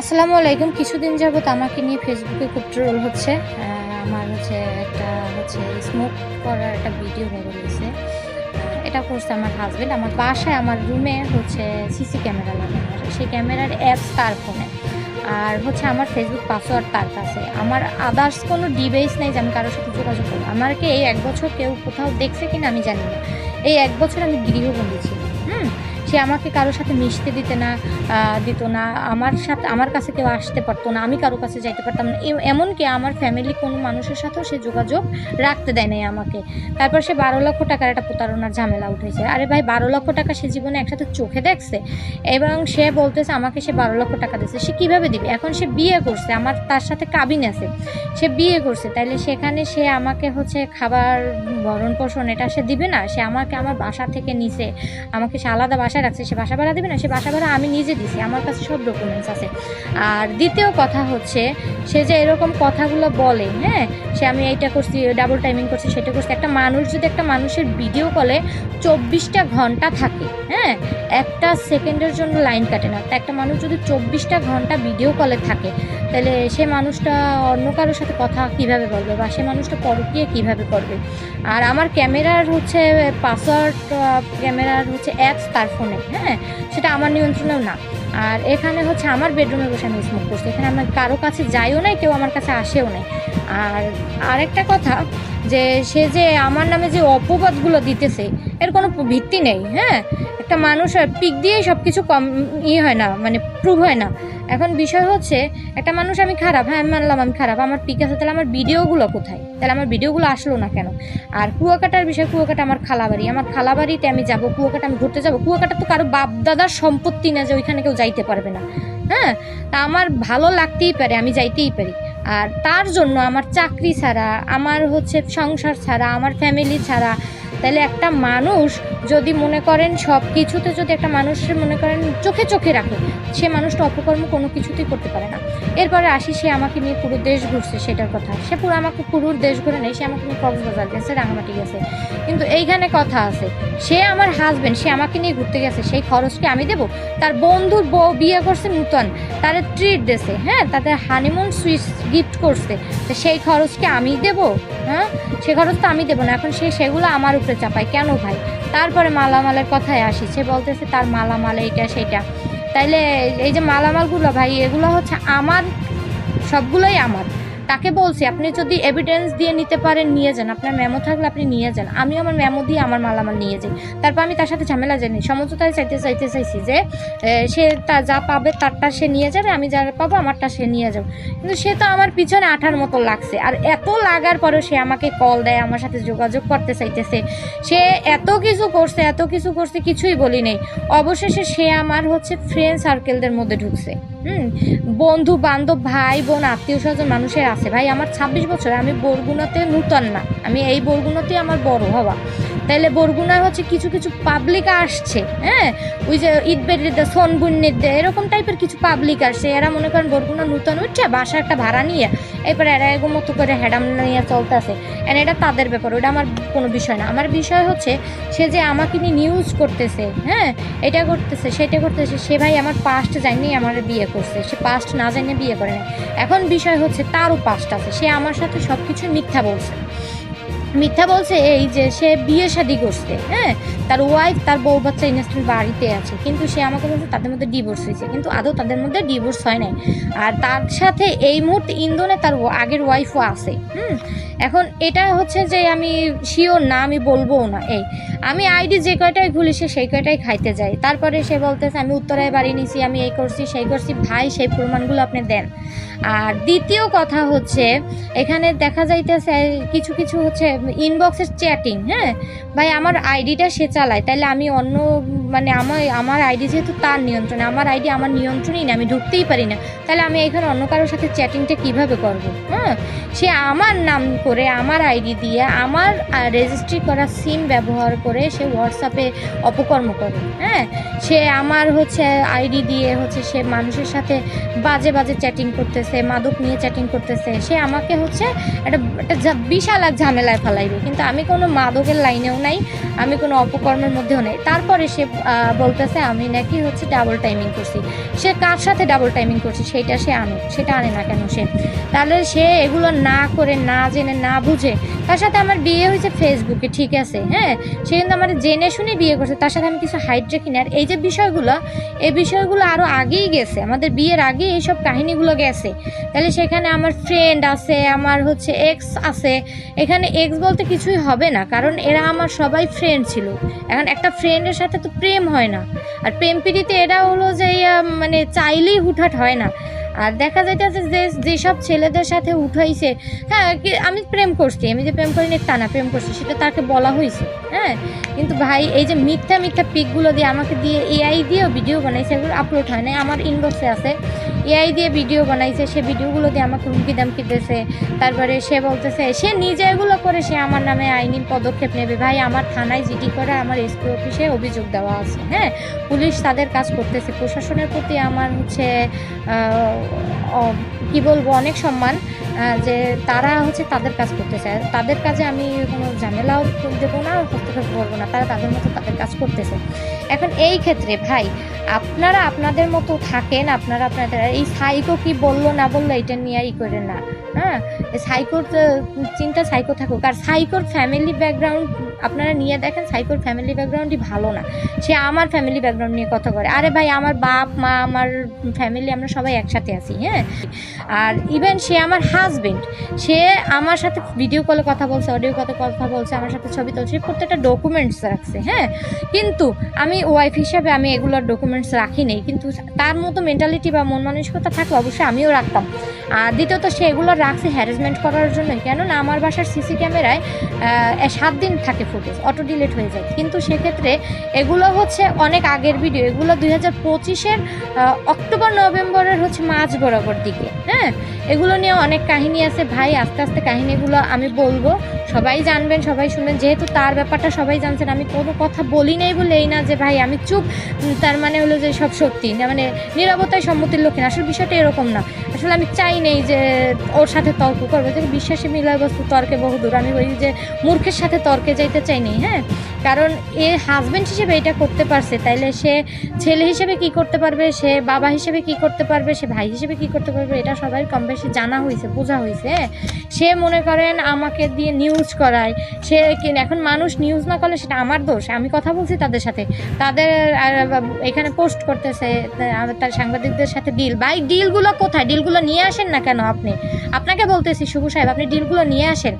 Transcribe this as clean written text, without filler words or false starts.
আসসালামু আলাইকুম। কিছুদিন যাবত আমাকে নিয়ে ফেসবুকে খুব ট্রোল হচ্ছে। আমার একটা স্মোক করার একটা ভিডিও ভাইরাল হয়েছে। এটা করছে আমার হাজবেন্ড। আমার বাসায় আমার রুমে সিসি ক্যামেরা লাগানো আছে। সেই ক্যামেরার অ্যাপস তার ফোনে। আর আমার ফেসবুক পাসওয়ার্ড তার কাছে। আমার আদার্স কোনো ডিভাইস নেই যে আমি কারোর সাথে যোগাযোগ করবো। আমাকে এই ১ বছর কেউ কোথাও দেখছে কিনা আমি জানি না। এই ১ বছর আমি গৃহবন্দী ছিলাম। সে আমাকে কারোর সাথে মিশতে দিত না। আমার কাছে কেউ আসতে পারতো না। আমি কারো কাছে যাইতে পারতাম না। এমনকি আমার ফ্যামিলি কোনো মানুষের সাথেও সে যোগাযোগ রাখতে দেয় নাই আমাকে। তারপর সে ১২ লক্ষ টাকার একটা প্রতারণার ঝামেলা উঠেছে। আরে ভাই, ১২ লক্ষ টাকা সে জীবনে একসাথে চোখে দেখছে? এবং সে বলতেছে আমাকে সে ১২ লক্ষ টাকা দিচ্ছে। সে কীভাবে দিবে? এখন সে বিয়ে করছে, তার সাথে কাবিন আছে, সে বিয়ে করছে। তাইলে সেখানে সে আমাকে খাবার, ভরণ পোষণ এটা সে দিবে না? সে আমাকে আমার বাসা থেকে নিছে, আমাকে সে আলাদা বাসায় রাখছে। সে বাসা ভাড়া দিবে না? সে বাসা ভাড়া আমি নিজে দিছি, আমার কাছে সব ডকুমেন্টস আছে। আর দ্বিতীয় কথা সে যে এরকম কথাগুলো বলে, সে আমি এইটা করছি, ডাবল টাইমিং করছি, সেটা করছি। একটা মানুষ যদি একটা মানুষের ভিডিও কলে ২৪টা ঘন্টা থাকে, একটা সেকেন্ডের জন্য লাইন কাটে না, তা একটা মানুষ যদি ২৪টা ঘন্টা ভিডিও কলে থাকে, তাহলে সে মানুষটা অন্য কারোর সাথে কথা কিভাবে বলবে, বা সে মানুষটা পরকীয়া কিভাবে করবে? আর আমার ক্যামেরার পাসওয়ার্ড, ক্যামেরার অ্যাপস তার ফোনে, সেটা আমার নিয়ন্ত্রণেও না। আর এখানে আমার বেডরুমে বসে আমি স্মোক করছি। এখানে আমার কারো কাছে যাইও নাই, কেউ আমার কাছে আসেও নাই। আর আরেকটা কথা, যে সে যে আমার নামে যে অপবাদগুলো দিতেছে, এর কোনো ভিত্তি নেই। একটা মানুষ পিক দিয়েই সব কিছু হয় না, মানে প্রুভ হয় না। এখন বিষয় একটা মানুষ আমি খারাপ, আমি মানলাম আমি খারাপ, আমার পিক আছে, তাহলে আমার ভিডিওগুলো কোথায়? তাহলে আমার ভিডিওগুলো আসলো না কেন? আর কুয়াকাটার বিষয়, কুয়াকাটা আমার খালাবাড়ি। আমার খালাবাড়িতে আমি যাব, কুয়াকাটা আমি ঘুরতে যাব। কুয়াকাটা তো কারো বাপ দাদার সম্পত্তি না যে ওইখানে কেউ যাইতে পারবে না। তা আমার ভালো লাগতেই পারে, আমি যাইতেই পারি। আর তার জন্য আমার চাকরি ছাড়া, আমার সংসার ছাড়া, আমার ফ্যামিলি ছাড়া, তাহলে একটা মানুষ যদি মনে করেন সব কিছুতে, যদি একটা মানুষের মনে করেন চোখে চোখে রাখে, সে মানুষটা অপকর্ম কোনো কিছুতেই করতে পারে না। এরপরে আসি, সে আমাকে নিয়ে পুরো দেশ ঘুরছে, সেটার কথা। সে পুরো দেশ ঘুরে নেই, সে আমাকে নিয়ে কক্সবাজার গেছে, রাঙামাটি গেছে। কিন্তু এইখানে কথা আছে, সে আমার হাজবেন্ড, সে আমাকে নিয়ে ঘুরতে গেছে, সেই খরচ কি আমি দেবো? তার বন্ধুর বউ বিয়ে করছে নূতন, তারে ট্রিট দিয়েছে, তাদের হানিমুন সুইস গিফট করছে, তো সেই খরচ কি আমি দেবো? সে খরচ তো আমি দেবো না। এখন সেগুলো আমার উপরে চাপায় কেন ভাই? তারপরে মালামালের কথায় আসি, সে বলতেছে তার মালামাল এইটা সেইটা। তাইলে এই যে মালামালগুলো ভাই, এগুলো আমার, সবগুলোই আমার। তাকে বলছি আপনি যদি এভিডেন্স দিয়ে নিতে পারেন নিয়ে যান, আপনার মেমো থাকলে আপনি নিয়ে যান। আমি আমার মেমো দিয়ে আমার মালামাল নিয়ে যাই। তারপর আমি তার সাথে ঝামেলা জানি, সমঝোতায় চাইছি যে সে যা পাবে তারটা সে নিয়ে যাবে, আমি যা পাবো আমারটা সে নিয়ে যাবে। কিন্তু সে তো আমার পিছনে আঠার মতো লাগছে। আর এত লাগার পরেও সে আমাকে কল দেয়, আমার সাথে যোগাযোগ করতে চাইতেছে। সে এত কিছু করছে, কিছুই বলি নেই। অবশেষে সে আমার ফ্রেন্ড সার্কেলদের মধ্যে ঢুকছে। বন্ধু বান্ধব, ভাই বোন, আত্মীয় স্বজন মানুষের আছে। ভাই আমার ২৬ বছর, আমি বরগুনাতে নূতন না, আমি এই বরগুনাতেই আমার বড় হওয়া। তাইলে বরগুনায় কিছু কিছু পাবলিক আসছে, ওই যে ঈদবেদিতে সোনবুন্নিতে এরকম টাইপের কিছু পাবলিক আসছে। এরা মনে করেন বরগুনা নূতন উঠছে, বাসা একটা ভাড়া নিয়ে এরপরে এরা এগো মতো করে হ্যাডাম নিয়ে চলতেছে। এটা তাদের ব্যাপার, ওটা আমার কোনো বিষয় না। আমার বিষয় সে যে আমাকে নিয়ে নিউজ করতেছে, এটা করতেছে সেটা করতেছে। সে ভাই আমার পাস্ট জানিয়ে আমার বিয়ে করছে, সে পাস্ট না জানিয়ে বিয়ে করে না। এখন বিষয় তারও পাস্ট আছে, সে আমার সাথে সব কিছু মিথ্যা বলছে। এই যে সে বিয়ে শাদী করছে, তার ওয়াইফ, তার বউ বাচ্চা ইনস্ট্যান্ট বাড়িতে আছে, কিন্তু সে আমাকে বলছে তাদের মধ্যে ডিভোর্স হয়েছে, কিন্তু আদৌ তাদের মধ্যে ডিভোর্স হয় নাই। আর তার সাথে এই মুহূর্তে ইন্দোনে তার আগের ওয়াইফও আছে। এখন এটা যে আমি শিওর না, আমি বলবো না। আমি আইডি যে কয়টাই খুলি সে সেই কয়টাই খাইতে যাই। তারপরে সে বলতেছে আমি উত্তরায় বাড়ি নিছি, আমি এই করছি সেই করছি। ভাই সেই প্রমাণগুলো আপনি দেন। আর দ্বিতীয় কথা এখানে দেখা যাইতেছে কিছু ইনবক্সের চ্যাটিং। ভাই আমার আইডিটা সে চালায়, তাইলে আমি অন্য আমার আইডি যেহেতু তার নিয়ন্ত্রণে, আমার আইডি আমার নিয়ন্ত্রণেই না, আমি ঢুকতেই পারি না। তাহলে আমি এখানে অন্য কারোর সাথে চ্যাটিংটা কিভাবে করব? সে আমার নাম করে, আমার আইডি দিয়ে, আমার রেজিস্ট্রি করা সিম ব্যবহার করে সে হোয়াটসঅ্যাপে অপকর্ম করে। সে আমার আইডি দিয়ে সে মানুষের সাথে বাজে চ্যাটিং করতেছে, মাদক নিয়ে চ্যাটিং করতেছে। সে আমাকে একটা বিশাল এক ঝামেলায় ফেলাইবে, কিন্তু আমি কোনো মাদকের লাইনেও নাই, আমি কোনো অপকর্মের মধ্যেও নেই। তারপরে সে বলতেছে আমি নাকি হচ্ছে ডাবল টাইমিং করছি। সে কার সাথে ডাবল টাইমিং করছে সেটা সে আনুক, সেটা আনে না কেন সে? তাহলে সে এগুলো না করে, না জেনে, না বুঝে, তার সাথে আমার বিয়ে হয়েছে ফেসবুকে, ঠিক আছে, হ্যাঁ, সে কিন্তু আমার জেনে শুনে বিয়ে করছে, তার সাথে আমি কিছু হাইড রাখি না। আর এই যে বিষয়গুলো, এই বিষয়গুলো আরও আগেই গেছে, আমাদের বিয়ের আগেই এইসব কাহিনীগুলো গেছে। তাহলে সেখানে আমার ফ্রেন্ড আছে, আমার হচ্ছে এক্স আছে। এখানে এক্স বলতে কিছুই হবে না, কারণ এরা আমার সবাই ফ্রেন্ড ছিল। এখন একটা ফ্রেন্ডের সাথে তো প্রেম হয় না, আর প্রেম প্রীতিতে এরা হলো যে মানে চাইলেই হুটহাট হয় না। আর দেখা যাইতেছে যে যেসব ছেলেদের সাথে উঠাইছে, হ্যাঁ আমি প্রেম করছি, আমি যে প্রেম করিনি তা না, প্রেম করছি সেটা তাকে বলা হয়েছে, হ্যাঁ। কিন্তু ভাই এই যে মিথ্যা মিথ্যা পিকগুলো দিয়ে আমাকে দিয়ে এআই দিয়েও ভিডিও বানাইছে, এগুলো আপলোড হয় না, আমার ইনবক্সে আছে। এআই দিয়ে ভিডিও বানাইছে, সে ভিডিওগুলো দিয়ে আমাকে হুমকি দামকি দিতেছে। তারপরে সে বলতেছে সে নিজে এগুলো করে সে আমার নামে আইনি পদক্ষেপ নেবে। ভাই আমার থানায় জিডি করে আমার এসপি অফিসে অভিযোগ দেওয়া আছে, হ্যাঁ, পুলিশ তাদের কাজ করতেছে। প্রশাসনের প্রতি আমার হচ্ছে কি বলবো, অনেক সম্মান, যে তারা হচ্ছে তাদের কাজ করতে চায়, তাদের কাজে আমি কোনো ঝামেলাও দেবো না, হস্তক্ষেপ করবো না, তারা তাদের মতো তাদের কাজ করতেছে। এখন এই ক্ষেত্রে ভাই আপনারা আপনাদের মতো থাকেন, আপনারা আপনাদের এই সাইকো কি বললো না বললো এটা নিয়ে করেন না, হ্যাঁ। সাইকোর চিন্তা সাইকো থাকুক, আর সাইকোর ফ্যামিলি ব্যাকগ্রাউন্ড আপনারা নিয়ে দেখেন, সাইকোর ফ্যামিলি ব্যাকগ্রাউন্ডই ভালো না। সে আমার ফ্যামিলি ব্যাকগ্রাউন্ড নিয়ে কথা করে, আরে ভাই আমার বাপ মা আমার ফ্যামিলি আমরা সবাই একসাথে আছি, হ্যাঁ। আর ইভেন সে আমার হাজবেন্ড, সে আমার সাথে ভিডিও কলে কথা বলছে, অডিও কলে কথা বলছে, আমার সাথে ছবি তুলছে, প্রত্যেকটা ডকুমেন্টস রাখছে, হ্যাঁ। কিন্তু আমি ওয়াইফ হিসাবে আমি এগুলোর ডকুমেন্টস রাখি নেই, কিন্তু তার মতো মেন্টালিটি বা মন মানসিকতা থাকলে অবশ্যই আমিও রাখতাম। আর দ্বিতীয়ত সে এগুলো রাখছে হ্যারাসমেন্ট করার জন্য, কেননা আমার বাসার সিসি ক্যামেরায় 7 দিন থাকে ফুটেজ, অটো ডিলিট হয়ে যায়। কিন্তু সেক্ষেত্রে এগুলো হচ্ছে অনেক আগের ভিডিও, এগুলো 2025-এর অক্টোবর নভেম্বরের হচ্ছে মাঝ বরাবর দিকে, হ্যাঁ। এগুলো নিয়ে অনেক কাহিনী আছে ভাই, আস্তে আস্তে কাহিনীগুলো আমি বলবো, সবাই জানবেন, সবাই শুনবেন। যেহেতু তার ব্যাপারটা সবাই জানছেন, আমি কোনো কথা বলি নাই বলে এই না যে ভাই আমি চুপ, তার মানে হলো যে সব সত্যি না, মানে নীরবতায় সম্মতির লক্ষণ। আসলে বিষয়টা এরকম না, আসলে আমি চাই নেই যে ওর সাথে তর্ক করবো, যে বিশ্বাসী মিলার বস্তু তর্কে বহুদূর, আমি ওই যে মূর্খের সাথে তর্কে যাইতে চাই নেই, হ্যাঁ। কারণ এ হাজব্যান্ড হিসেবে এটা করতে পারছে, তাইলে সে ছেলে হিসেবে কি করতে পারবে, সে বাবা হিসেবে কি করতে পারবে, সে ভাই হিসেবে কি করতে পারবে, এটা সবাই কম বেশি জানা হয়েছে, বোঝা হয়েছে। সে মনে করেন আমাকে দিয়ে নিউজ করায়, সে এখন মানুষ নিউজ না করলে সেটা আমার দোষ, আমি কথা বলছি তাদের সাথে, তাদের এখানে পোস্ট করতেছে তার সাংবাদিকদের সাথে ডিল। ভাই ডিলগুলো কোথায়? ডিলগুলো নিয়ে আসেন না কেন আপনি? আপনাকে বলতেছি শুভ সাহেব, আপনি ডিলগুলো নিয়ে আসেন।